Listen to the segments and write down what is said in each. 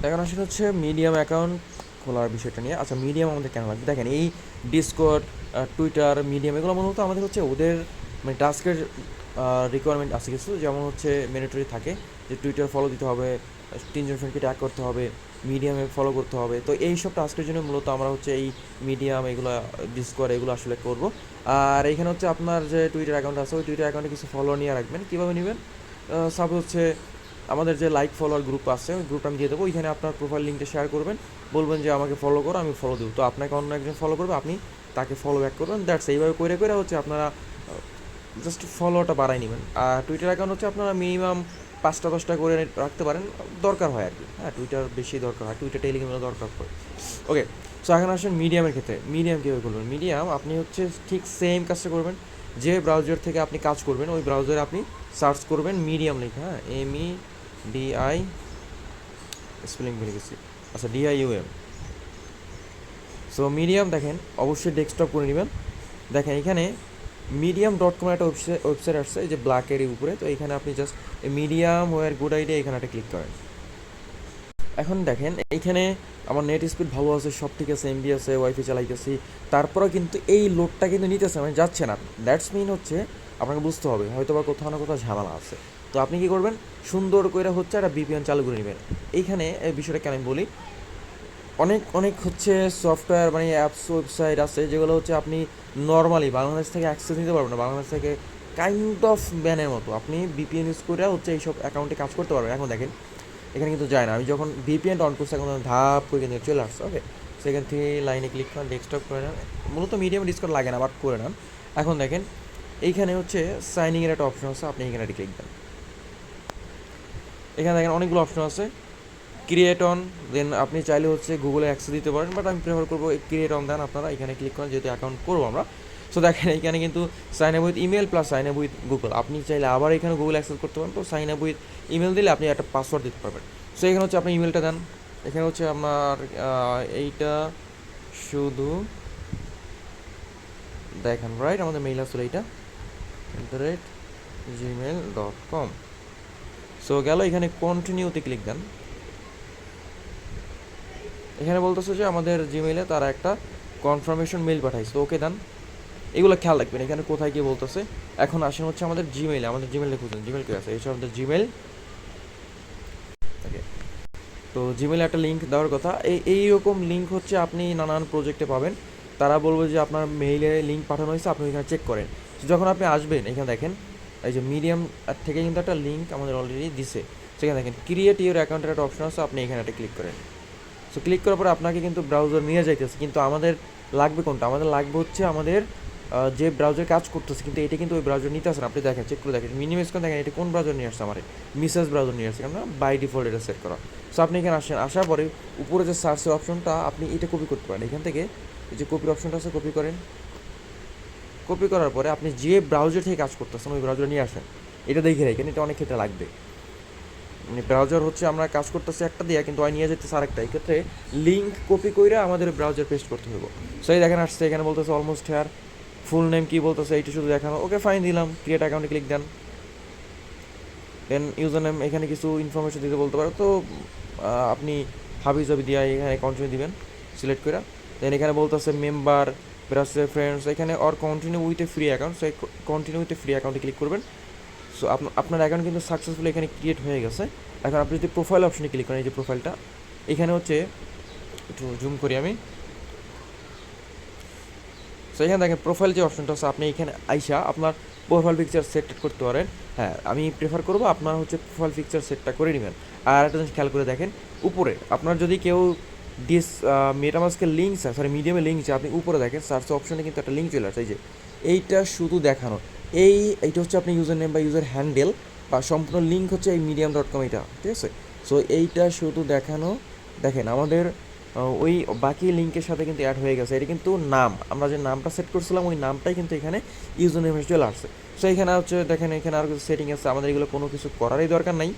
এখন আসলে হচ্ছে মিডিয়াম অ্যাকাউন্ট খোলার বিষয়টা নিয়ে। আচ্ছা, মিডিয়াম আমাদের কেন লাগবে দেখেন, এই ডিসকর্ড, টুইটার, মিডিয়াম এগুলো মূলত আমাদের হচ্ছে ওদের মানে টাস্কের রিকোয়ারমেন্ট আছে কিছু, যেমন হচ্ছে ম্যান্ডেটরি থাকে যে টুইটার ফলো দিতে হবে, 3জন ফ্রেন্ডকে ট্যাগ করতে হবে, মিডিয়ামে ফলো করতে হবে। তো এই সব টাস্কের জন্য মূলত আমরা হচ্ছে এই মিডিয়াম এগুলো, ডিসকর্ড এগুলো আসলে করব। আর এইখানে হচ্ছে আপনার যে টুইটার অ্যাকাউন্ট আছে ওই টুইটার অ্যাকাউন্টে কিছু ফলো নিয়ে রাখবেন। কীভাবে নেবেন? সাপোজ হচ্ছে আমাদের যে লাইক ফলোয়ার গ্রুপ আছে ওই গ্রুপটা আমি দিয়ে দেবো, ওইখানে আপনার প্রোফাইল লিঙ্কটা শেয়ার করবেন, বলবেন যে আমাকে ফলো করো, আমি ফলো দেবো। তো আপনাকে অন্য একজন ফলো করবে, আপনি তাকে ফলো ব্যাক করবেন। দ্যাটস, এইভাবে করে করে হচ্ছে আপনারা জাস্ট ফলোটা বাড়াই নেবেন। আর টুইটার অ্যাকাউন্ট হচ্ছে আপনারা মিনিমাম 5টা 10টা করে রাখতে পারেন, দরকার হয় আর কি। হ্যাঁ, টুইটার বেশি দরকার হয়, টুইটার টেলিগ্রামে দরকার পড়ে। ওকে, সো এখন আসেন মিডিয়ামের ক্ষেত্রে। মিডিয়াম কীভাবে করবেন? মিডিয়াম আপনি হচ্ছে ঠিক সেম কাজটা করবেন, যে ব্রাউজার থেকে আপনি কাজ করবেন ওই ব্রাউজারে আপনি সার্চ করবেন মিডিয়াম লেখা, হ্যাঁ, MEDI, স্পেলিং ভুলে গেছি, আচ্ছা DIUM। সো মিডিয়াম দেখেন অবশ্যই ডেস্কটপ করে নেবেন। দেখেন এখানে medium.com একটা ওয়েবসাইট আসছে, এই যে ব্ল্যাকের উপরে। তো এখানে আপনি just medium or good idea এখানে একটা ক্লিক করেন। এখন দেখেন এইখানে আমার নেট স্পিড ভালো আছে, সব ঠিক আছে, এমবি আছে, ওয়াইফাই চালাইতেছি, তারপরেও কিন্তু এই লোডটা কিন্তু নিতেছে, মানে যাচ্ছে না। দ্যাটস মিন হচ্ছে আপনাকে বুঝতে হবে হয়তো বা কোথাও না কোথাও ঝামেলা আছে। তো আপনি কী করবেন? সুন্দর করে হচ্ছে একটা VPN চালু করে নেবেন। এইখানে এই বিষয়টা কেন আমি বলি, অনেক অনেক হচ্ছে সফটওয়্যার মানে অ্যাপস ওয়েবসাইট আছে যেগুলো হচ্ছে আপনি নর্মালি বাংলাদেশ থেকে অ্যাক্সেস নিতে পারবেন না, বাংলাদেশ থেকে কাইন্ড অফ ব্যানের মতো আপনি VPN ইউজ করে হচ্ছে এইসব অ্যাকাউন্টে কাজ করতে পারবেন। এখন দেখেন এখানে কিন্তু যায় না, আমি যখন VPN অন করছি এখন ধাপ করে কিন্তু চলে আসছে। ওকে, সেখান থেকে লাইনে ক্লিক করেন, ডেস্কটপ করে নেন, মূলত মিডিয়াম ডিসকর্ড লাগে না বাট করে নেন। এখন দেখেন এইখানে হচ্ছে সাইনিংয়ের একটা অপশন আছে, আপনি এখানে ক্লিক দেন। এখানে দেখেন অনেকগুলো অপশন আছে, ক্রিয়েট অন, দেন আপনি চাইলে হচ্ছে গুগলে অ্যাক্সেস দিতে পারেন, বাট আমি প্রেফার করবো ক্রিয়েট অন দেন আপনারা, এখানে ক্লিক করেন যেহেতু অ্যাকাউন্ট করবো আমরা। সো দেখেন এখানে কিন্তু sign up with email plus sign up with Google, আপনি চাইলে আবার এখানে গুগল অ্যাক্সেস করতে পারেন। তো সাইন আপ উইথ ইমেল দিলে আপনি একটা পাসওয়ার্ড দিতে পারবেন। সো এখানে হচ্ছে আপনি ইমেলটা দেন, এখানে হচ্ছে আমার এইটা শুধু দেখেন, রাইট, আমাদের মেইল আসলে এইটা @gmail.com। সো গেল, এখানে কন্টিনিউতে ক্লিক দেন। এখানে বলতেছে যে আমাদের জিমেইলে তারা একটা কনফার্মেশন মেইল পাঠাইছে, ওকে দেন। এগুলো খেয়াল রাখবেন এখানে কোথায় গিয়ে বলতেছে। এখন আসেন হচ্ছে আমাদের জিমেইলে, আমাদের জিমেইলে খুঁজুন, জিমেইল কে আছে, এই আমাদের জিমেইল। ওকে, তো জিমেইলে একটা লিঙ্ক দেওয়ার কথা, এইরকম লিঙ্ক হচ্ছে আপনি নানান প্রজেক্টে পাবেন। তারা বলবে যে আপনার মেইলে লিঙ্ক পাঠানো হয়েছে, আপনি এখানে চেক করেন। যখন আপনি আসবেন এখানে দেখেন এই যে মিডিয়াম থেকে কিন্তু একটা লিঙ্ক আমাদের অলরেডি দিছে, সেখানে দেখেন ক্রিয়েট ইউর অ্যাকাউন্টের একটা অপশন আছে, আপনি এখানে একটা ক্লিক করেন। সো ক্লিক করার পরে আপনাকে কিন্তু ব্রাউজার নিয়ে যাইতেছে, কিন্তু আমাদের লাগবে কোনটা? আমাদের লাগবে হচ্ছে আমাদের যে ব্রাউজার কাজ করতেছে, কিন্তু এটা কিন্তু ওই ব্রাউজার নিতে আসে না। আপনি দেখেন, চেক করে দেখেন, মিনিমাইজ করে দেখেন এটা কোন ব্রাউজার নিয়ে আসছে, আমার মিসেস ব্রাউজার নিয়ে আসছে, কেন বাই ডিফল্ট এটা সেট করা। সো আপনি এখানে আসেন, আসার পরে উপরে যে সার্চের অপশনটা আপনি এটা কপি করতে পারেন, এখান থেকে এই যে কপির অপশনটা আছে কপি করেন। কপি করার পরে আপনি যে ব্রাউজার থেকে কাজ করতেছেন ওই ব্রাউজার নিয়ে আসেন, এটা দেখে রাখেন, এটা অনেক ক্ষেত্রে লাগবে। মানে ব্রাউজার হচ্ছে আমরা কাজ করতেছি একটা দিয়ে, কিন্তু নিয়ে যেতেছে আরেকটা, এই ক্ষেত্রে লিঙ্ক কপি করে আমাদের ব্রাউজার পেস্ট করতে হবে। সো এই দেখেন আসছে, এখানে বলতেছে অলমোস্ট হেয়ার, ফুল নেম কী বলতেছে এইটা শুধু দেখানো। ওকে ফাইন দিলাম, ক্রিয়েট অ্যাকাউন্টে ক্লিক দেন। দেন ইউজার নেম এখানে কিছু ইনফরমেশন দিতে বলতে পারো, তো আপনি হাবি জাবি দিয়ে এখানে কন্টিনিউ দিবেন সিলেক্ট করে। দেন এখানে বলতেছে মেম্বার ব্রাউজার ফ্রেন্ডস, এখানে or continue with a free account, so continue with a free অ্যাকাউন্টে ক্লিক করবেন। সো আপনার অ্যাকাউন্ট কিন্তু সাকসেসফুলি এখানে ক্রিয়েট হয়ে গেছে। এখন আপনি যদি প্রোফাইল অপশনে ক্লিক করেন, এই যে প্রোফাইলটা এখানে হচ্ছে একটু জুম করি আমি। সো এখানে দেখেন প্রোফাইল যে অপশনটা আছে, আপনি এখানে আইসা আপনার প্রোফাইল পিকচার সেট করতে পারেন। হ্যাঁ, আমি প্রেফার করবো আপনার হচ্ছে প্রোফাইল পিকচার সেটটা করে নেবেন। আর একটা জিনিস খেয়াল করে দেখেন, উপরে আপনার যদি কেউ মেটামাস্কের লিঙ্ক চায়, সরি মিডিয়ামের লিঙ্ক চায়, আপনি উপরে দেখেন সার্চ অপশনে কিন্তু একটা লিঙ্ক চলে আসে, এই যে এইটা শুধু দেখানো, এইটা হচ্ছে আপনি ইউজার নেম বা ইউজার হ্যান্ডেল বা সম্পূর্ণ লিঙ্ক হচ্ছে এই medium.com, এটা ঠিক আছে। সো এইটা শুধু দেখানো, দেখেন আমাদের ওই বাকি লিঙ্কের সাথে কিন্তু অ্যাড হয়ে গেছে। এটা কিন্তু নাম, আমরা যে নামটা সেট করছিলাম ওই নামটাই কিন্তু এখানে ইউজার নেম হিসেবে চলে আসছে। সো এখানে হচ্ছে দেখেন এখানে আর কিছু সেটিং আছে, আমাদের এগুলো কোনো কিছু করারই দরকার নাই।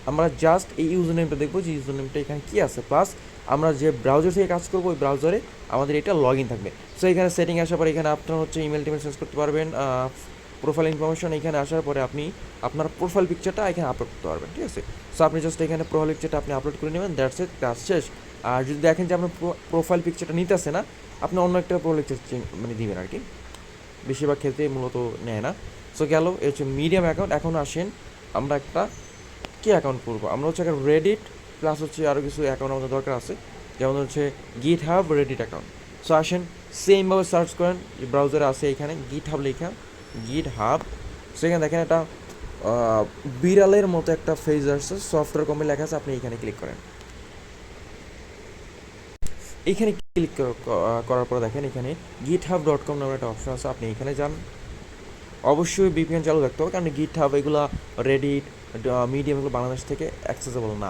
আমরা জাস্ট এই ইউজার নেমটা দেখবো যে ইউজার নেমটা এখানে কী আছে, প্লাস আমরা যে ব্রাউজার থেকে কাজ করবো ওই ব্রাউজারে আমাদের এটা লগ ইন থাকবে। সো এখানে সেটিং আসার পর এখানে আপনার হচ্ছে ইমেল টিমেল চেঞ্জ করতে পারবেন, প্রোফাইল ইনফরমেশন এখানে আসার পরে আপনি আপনার প্রোফাইল পিকচারটা এখানে আপলোড করতে পারবেন, ঠিক আছে। সো আপনি জাস্ট এখানে প্রোফাইল পিকচারটা আপনি আপলোড করে নেবেন, দ্যাটস ইট, কাজ শেষ। আর যদি দেখেন যে আপনার প্রোফাইল পিকচারটা নিতেছে না, আপনি অন্য একটা প্রোফাইল পিকচার মানে দিবেন আর কি, বেশিরভাগ ক্ষেত্রে মূলত নেয় না। সো গেল এ হচ্ছে মিডিয়াম অ্যাকাউন্ট। এখন আসেন আমরা একটা কী অ্যাকাউন্ট করবো, আমরা হচ্ছে একটা রেডিট প্লাস হচ্ছে আরও কিছু অ্যাকাউন্ট আমাদের দরকার আছে, যেমন হচ্ছে GitHub রেডিট অ্যাকাউন্ট। সো আসেন সেমভাবে সার্চ করেন, ব্রাউজারে আছে এখানে GitHub লেখা, GitHub। সেখানে দেখেন একটা বিড়ালের মতো একটা ফেজ আসছে, সফটওয়্যার কোম্পানি লেখা আছে, আপনি এখানে ক্লিক করেন। এইখানে ক্লিক করার পর দেখেন এখানে github.com নামের একটা অপশন আছে, আপনি এখানে যান। অবশ্যই VPN চালু রাখতে হবে, কারণ GitHub এগুলো রেডিট মিডিয়াম এগুলো বাংলাদেশ থেকে অ্যাক্সেসেবল না।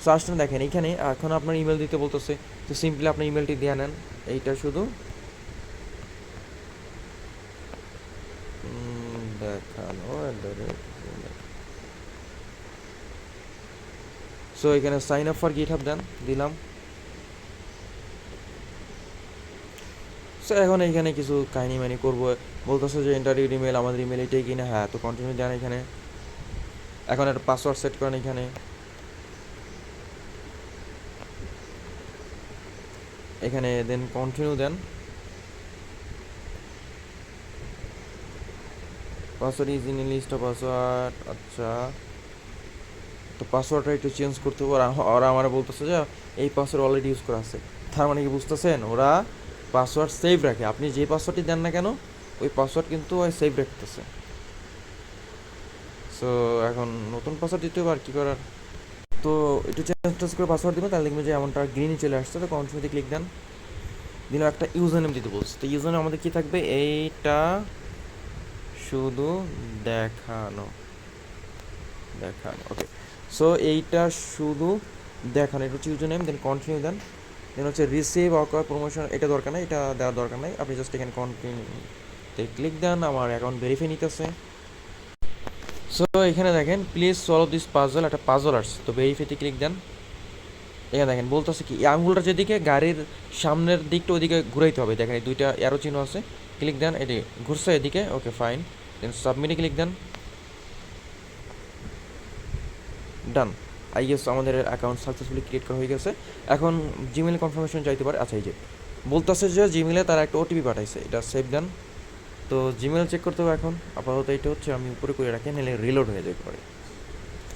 সো আসলে দেখেন এখানে এখন আপনার ইমেল দিতে বলতেছে, তো সিম্পলি আপনি ইমেলটি দিয়ে নেন, এইটা শুধু দেখানো। সো এখানে সাইন আপ ফর GitHub দেন, দিলাম। সো এখন এইখানে কিছু কাহিনি মানি করবো, বলতেছে যে ইন্টারভিউ ইমেল, আমাদের ইমেল এটাই কিনা, হ্যাঁ, তো কন্টিনিউ দেন এখানে। এখন একটা পাসওয়ার্ড সেট করেন এখানে, এখানে দেন কন্টিনিউ দেন। Password is in list of password, আচ্ছা, তো পাসওয়ার্ডটা একটু চেঞ্জ করতে হবে। ওরা আমার বলতেছে যে এই পাসওয়ার্ড অলরেডি ইউজ করা আছে, তার মানে কি বুঝতেছেন, ওরা পাসওয়ার্ড সেভ রাখে, আপনি যে পাসওয়ার্ডটি দেন না কেন ওই পাসওয়ার্ড কিন্তু ওই সেভ রাখতেছে। সো এখন নতুন পাসওয়ার্ড দিতে হবে, আর কী করার। তো একটু চেঞ্জ করে পাসওয়ার্ড দেবেন, তাহলে দেখবেন যে এমনটা গ্রিনই চলে আসছে। তো কন্টিনিউতে ক্লিক দেন, দিলাম। একটা ইউজার নেম দিতে বলছে, তো ইউজার নেম আমাদের কী থাকবে, এইটা শুধু দেখানো, দেখানো, ওকে। সো এইটা শুধু দেখানো, এটা হচ্ছে ইউজার নেম। দেন কন্টিনিউ দেন। দেন হচ্ছে রিসিভ অকার প্রমোশন, এটা দরকার নাই, এটা দেওয়ার দরকার নাই, আপনি জাস্ট এখানে কন্টিনিউতে ক্লিক দেন। আমার অ্যাকাউন্ট ভেরিফাই নিতেছে। সো এখানে দেখেন প্লিজ সলভ দিস পাজল, একটা পাজল আসছে, তো ভেরিফাইতে ক্লিক দেন। এখানে দেখেন বলতেছে কি, এই আঙুলটা যেদিকে গাড়ির সামনের দিকটা ওইদিকে ঘুরাইতে হবে, দেখেন এই দুইটা অ্যারো চিহ্ন আছে, ক্লিক দেন, এটি ঘুরছে এদিকে, ওকে ফাইন। দেন সাবমিটে ক্লিক দেন, ডান। আই গেস আমাদের অ্যাকাউন্ট সাকসেসফুলি ক্রিয়েট করা হয়ে গেছে। এখন জিমেল কনফার্মেশন চাইতে পারে, আচ্ছা এই যে বলতেছে যে জিমেলে তারা একটা ওটিপি পাঠাইছে, এটা সেভ দেন। তো জিমেল চেক করতে হবে এখন, আপাতত এটা হচ্ছে আমি উপরে করে রাখি, নাহলে রিলোড হয়ে যেতে পারে।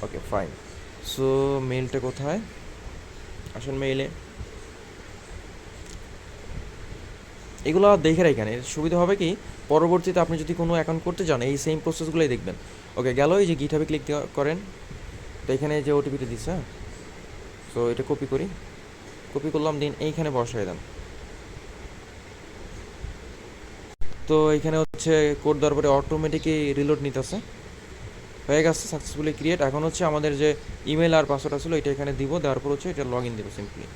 Okay fine. সো মেইলটা কোথায়, আসেন মেইলে। এগুলো দেখে রাখেন, এর সুবিধা হবে কি, পরবর্তীতে আপনি যদি কোনো অ্যাকাউন্ট করতে চান এই সেম প্রসেসগুলোই দেখবেন। ওকে গেল, এই যে গিটহাবে ক্লিক করেন, তো এখানে যে ওটিপিটা দিচ্ছে, হ্যাঁ, সো এটা কপি করি, কপি করলাম, দিন এইখানে বসাই দেন। তো এখানে হচ্ছে কোড দেওয়ার পরে অটোমেটিকই রিলোড নিতেছে, হয়ে গেছে সাকসেসফুলি ক্রিয়েট। এখন হচ্ছে আমাদের যে ইমেল আর পাসওয়ার্ড ছিল এটা এখানে দিব, দেওয়ার পর হচ্ছে এটা লগ ইন দেবো সিম্পলি।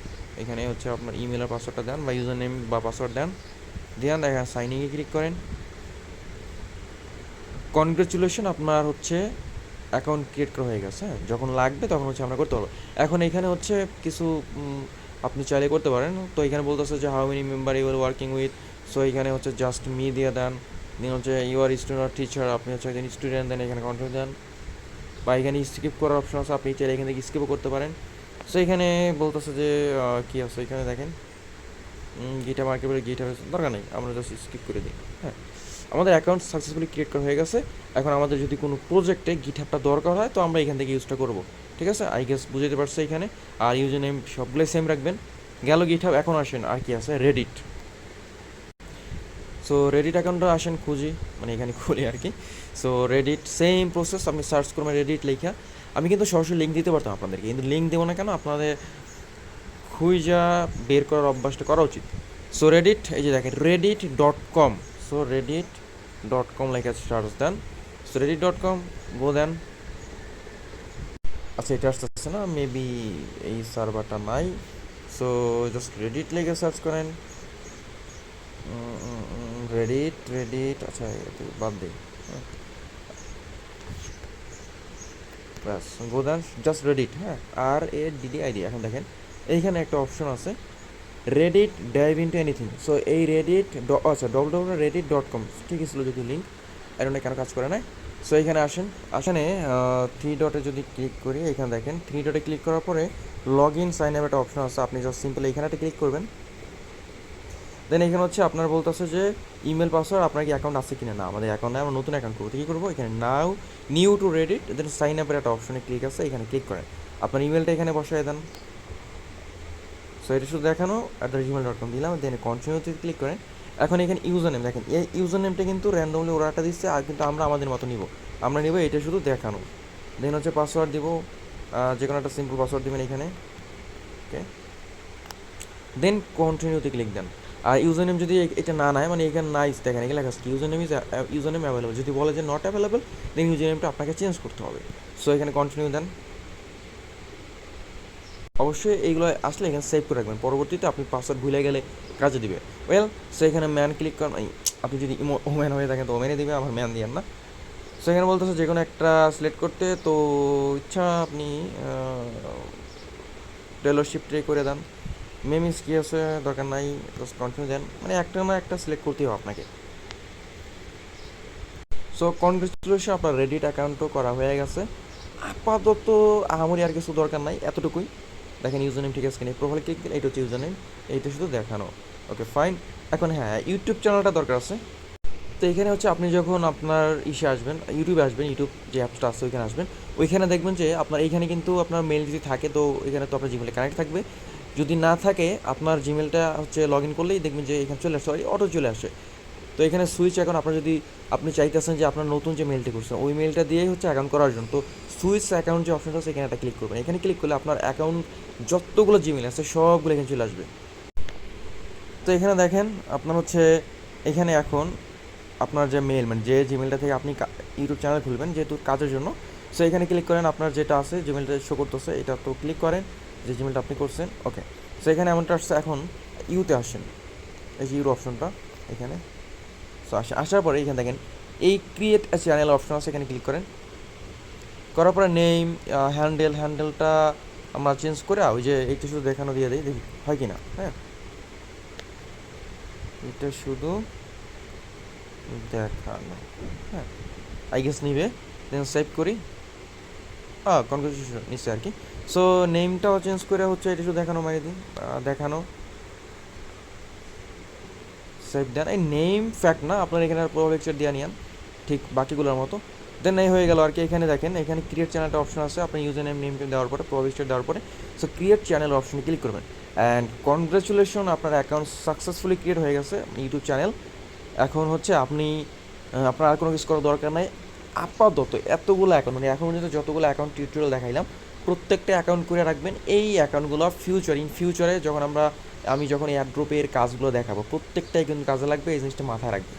এখানে হচ্ছে আপনার ইমেল আর পাসওয়ার্ডটা দেন, বা ইউজার নেম বা পাসওয়ার্ড দেন, দেন এখানে সাইন ইনে ক্লিক করেন। কনগ্রেচুলেশন, আপনার হচ্ছে অ্যাকাউন্ট ক্রিয়েট করা হয়ে গেছে। যখন লাগবে তখন হচ্ছে আমরা করতে পারবো। এখন এখানে হচ্ছে কিছু আপনি চাইলে করতে পারেন। তো এখানে বলতেছে যে how many member you are working with, so এখানে হচ্ছে জাস্ট মি দিয়ে দেন। দেন হচ্ছে you are student or teacher, আপনি হচ্ছে একজন স্টুডেন্ট, দেন এখানে কন্টিনিউ দেন। বা এখানে স্কিপ করার অপশন আছে, আপনি চাইলে এখান থেকে স্কিপও করতে পারেন। সো এখানে বলতেছে যে কী আছে, এখানে দেখেন গিটা মার্কেটের গিটা দরকার নেই, আমরা জাস্ট স্কিপ করে দিই। হ্যাঁ, আমাদের অ্যাকাউন্ট সাকসেসফুলি ক্রিয়েট করা হয়ে গেছে। এখন আমাদের যদি কোনো প্রজেক্টে গিটহাবটা দরকার হয় তো আমরা এখান থেকে ইউজটা করব, ঠিক আছে। আই গেস বুঝতে পারছে এখানে। আর ইউজার নেম সবগুলোই সেম রাখবেন। গেল গিটহাব। এখন আসেন আর কি আছে, রেডিট। সো রেডিট অ্যাকাউন্টটা আসেন খুঁজি, মানে এখানে খুলি আর কি। সো রেডিট সেম প্রসেস, আপনি সার্চ করবেন রেডিট লেখা। আমি কিন্তু সরাসরি লিঙ্ক দিতে পারতাম আপনাদেরকে, কিন্তু লিঙ্ক দেবো না কেন, আপনাদের খুঁজা বের করার অভ্যাসটা করা উচিত। সো রেডিট, এই যে দেখেন reddit.com, সো reddit.com লেখা সার্চ দেন। সো reddit.com গো দেন। আচ্ছা এটা আসতেছে না, মেবি এই সার্ভারটা নাই। সো জাস্ট রেডিট লেখা সার্চ করেন, রেডিট, আচ্ছা বাদ দিই, ব্যাস গো দেন, জাস্ট রেডিট, হ্যাঁ, RADDID। এখন দেখেন এইখানে একটা অপশন আছে, reddit dive into anything। So এই রেডিট, আচ্ছা www.reddit.com ঠিক ছিল যদি লিঙ্ক, আই কেন কাজ করে না। সো এখানে আসেনে থ্রি ডটে যদি ক্লিক করি, এখানে দেখেন থ্রি ডটে ক্লিক করার পরে লগ ইন সাইন আপ একটা অপশন আছে, আপনি জাস্ট সিম্পল এখানে একটা ক্লিক করবেন। দেন এখানে হচ্ছে আপনার বলতেছে যে ইমেল পাসওয়ার্ড আপনার কি অ্যাকাউন্ট আছে কিনা, না আমাদের অ্যাকাউন্ট নেই, আমরা নতুন অ্যাকাউন্ট করবো। কী করবো, এখানে নাও নিউ টু রেডিট, দেন সাইন আপের একটা অপশনে ক্লিক আছে, এখানে ক্লিক করেন, আপনার ইমেলটা এখানে বসায় দেন। সো এটা শুধু দেখানো @gmail.com দিলাম, দেন কন্টিনিউতে ক্লিক করেন। এখন এখানে ইউজার নেম দেখেন, এই ইউজার নেমটা কিন্তু র্যান্ডমলি ওরা একটা দিচ্ছে, আর কিন্তু আমরা আমাদের মতো নিব, আমরা নিব এটা শুধু দেখানো। দেন হচ্ছে পাসওয়ার্ড দিব, যে কোনো একটা সিম্পল পাসওয়ার্ড দেবেন এখানে, ওকে। দেন কন্টিনিউতে ক্লিক দেন। আর ইউজার নেম যদি এটা না নেয়, মানে এখানে নাইস দেখেন এগুলো লেখা আছে ইউজার নেম অ্যাভেলেবল, যদি বলে যে নট অ্যাভেলেবল দেন ইউজার নেমটা আপনাকে চেঞ্জ করতে হবে। সো এখানে কন্টিনিউ দেন। অবশ্যই এইগুলো আসলে এখানে সেভ করে রাখবেন, পরবর্তীতে আপনি পাসওয়ার্ড ভুলে গেলে কাজে দিবে। ওয়েল, সো এখানে ম্যান ক্লিক করেন, আপনি যদি ওম্যান হয়ে থাকেন তো ওম্যানে দিবে, আমার ম্যান দিয়েন না। সো এখানে বলতেছে যে কোনো একটা সিলেক্ট করতে, তো ইচ্ছা আপনি টেলরশিপ ট্রে করে দেন, মেমিস কী আছে দরকার নাই, জাস্ট কন্টিনিউ দেন, মানে একটা না একটা সিলেক্ট করতেই হবে আপনাকে। সো কনগ্রেচুলেশন, আপনার রেডিট অ্যাকাউন্টও করা হয়ে গেছে। আপাতত আহামরি আর কিছু দরকার নাই, এতটুকুই। দেখেন ইউজার নেম ঠিক আছে কিনা, প্রোফাইল ক্লিক দিলে এইটা হচ্ছে ইউজার নেম, এইটা শুধু দেখানো, ওকে ফাইন। এখন হ্যাঁ, ইউটিউব চ্যানেলটা দরকার আছে। তো এখানে হচ্ছে আপনি যখন আপনার ইসে আসবেন, ইউটিউবে আসবেন, ইউটিউব যে অ্যাপসটা আছে ওইখানে আসবেন, ওইখানে দেখবেন যে আপনার এইখানে কিন্তু আপনার মেল যদি থাকে তো এখানে তো আপনার জিমেলে কানেক্ট থাকবে, যদি না থাকে আপনার জিমেলটা হচ্ছে লগ ইন করলেই দেখবেন যে এখানে চলে আসে, অটো চলে আসে। তো এখানে সুইচ এখন আপনার যদি আপনি চাইতেছেন যে আপনার নতুন যে মেলটি করছেন ওই মেলটা দিয়েই হচ্ছে অ্যাকাউন্ট করার জন্য, তো সুইচ অ্যাকাউন্ট যে অপশনটা আছে এখানে একটা ক্লিক করবেন, এখানে ক্লিক করলে আপনার অ্যাকাউন্ট যতগুলো জিমেল আছে সবগুলো এখানে চলে আসবে। তো এখানে দেখেন আপনার হচ্ছে এখানে এখন আপনার যে মেল, মানে যে জিমেলটা থেকে আপনি ইউটিউব চ্যানেল খুলবেন যেহেতু কাজের জন্য, সো এখানে ক্লিক করেন, আপনার যেটা আছে জিমেলটা শো করতেছে এটা তো ক্লিক করেন, যে জিমেলটা আপনি করছেন, ওকে। সো এখানে এমনটা আসছে, এখন ইউতে আসেন, এই যে ইউর অপশনটা এখানে। সো আসার পরে এখানে দেখেন এই ক্রিয়েট এ চ্যানেল অপশন আছে, এখানে ক্লিক করেন, করার পরে নেম হ্যান্ডেলটা আমরা চেঞ্জ করে ওই যে এইটা শুধু দেখানো দিয়ে দিই, দেখি হয় কি না। হ্যাঁ, এটা শুধু দেখানো, হ্যাঁ আই গেস নিবে, দেন সেভ করি, কনগ্রেচুলেশন নিচ্ছে আর কি। সো নেমটাও চেঞ্জ করে হচ্ছে এটা শুধু দেখানো মারিয়ে দিন, দেখানো, সেভ দেন। এই নেম ফ্যাক্ট না, আপনার এখানে প্রো পিকচার দিয়ে নিন ঠিক বাকিগুলোর মতো, দেন এই হয়ে গেল আর কি। এখানে দেখেন এখানে ক্রিয়েট চ্যানেলটা অপশন আছে, আপনি ইউজার নেম দেওয়ার পরে প্রো পিকচার দেওয়ার পরে সো ক্রিয়েট চ্যানেল অপশনে ক্লিক করবেন, অ্যান্ড কনগ্রেচুলেশন, আপনার অ্যাকাউন্ট সাকসেসফুলি ক্রিয়েট হয়ে গেছে ইউটিউব চ্যানেল। এখন হচ্ছে আপনি আপনার আর কোনো কিছু করার দরকার নাই। আপাতত এতগুলো অ্যাকাউন্ট, মানে এখন পর্যন্ত যতগুলো অ্যাকাউন্ট টিউটোরিয়াল দেখাইলাম প্রত্যেকটা অ্যাকাউন্ট করে রাখবেন, এই অ্যাকাউন্টগুলো ফিউচারে যখন আমি যখন এয়ারড্রপের কাজগুলো দেখাবো প্রত্যেকটাই কিন্তু কাজে লাগবে, এই জিনিসটা মাথায় রাখবেন।